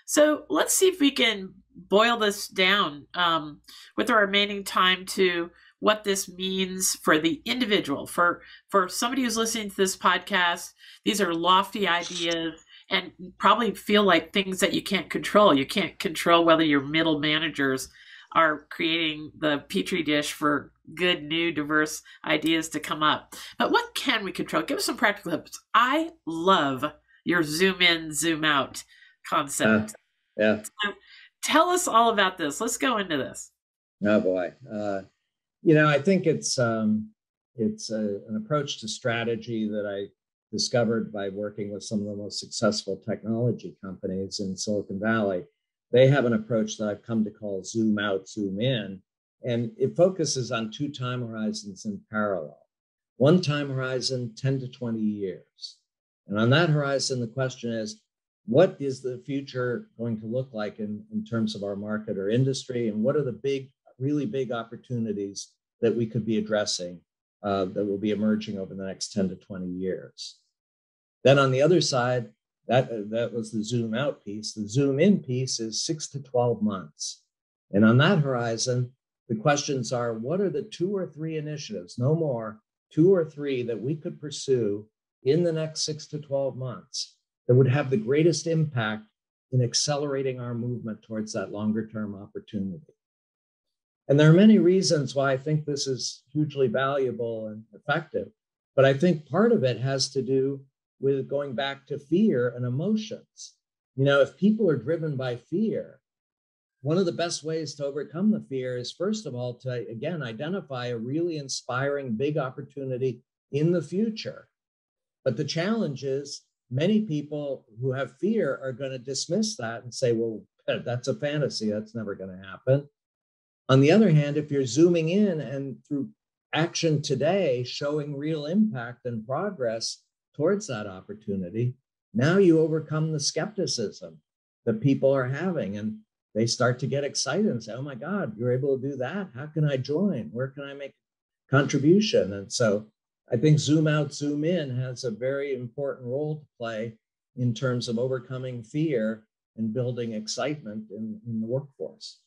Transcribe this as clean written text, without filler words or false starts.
So let's see if we can boil this down with our remaining time to what this means for the individual, for somebody who's listening to this podcast. These are lofty ideas and probably feel like things that you can't control. You can't control whether your middle managers are creating the petri dish for good, new, diverse ideas to come up. But what can we control? Give us some practical tips. I love your zoom in, zoom out Uh, concept. yeah. So tell us all about this. Let's go into this. Oh boy. I think it's an approach to strategy that I discovered by working with some of the most successful technology companies in Silicon Valley. They have an approach that I've come to call zoom out, zoom in, and it focuses on two time horizons in parallel. One time horizon, 10 to 20 years. And on that horizon, the question is, what is the future going to look like in terms of our market or industry? And what are the really big opportunities that we could be addressing that will be emerging over the next 10 to 20 years? Then on the other side, that was the zoom out piece. The zoom in piece is 6 to 12 months. And on that horizon, the questions are, what are the 2 or 3 initiatives, no more, 2 or 3 that we could pursue in the next 6 to 12 months that would have the greatest impact in accelerating our movement towards that longer term opportunity? And there are many reasons why I think this is hugely valuable and effective. But I think part of it has to do with going back to fear and emotions. If people are driven by fear, one of the best ways to overcome the fear is, first of all, to, again, identify a really inspiring big opportunity in the future. But the challenge is many people who have fear are going to dismiss that and say, well, that's a fantasy. That's never going to happen. On the other hand, if you're zooming in and through action today, showing real impact and progress towards that opportunity, now you overcome the skepticism that people are having, and they start to get excited and say, oh my God, you're able to do that? How can I join? Where can I make a contribution? And so I think zoom out, zoom in has a very important role to play in terms of overcoming fear and building excitement in the workforce.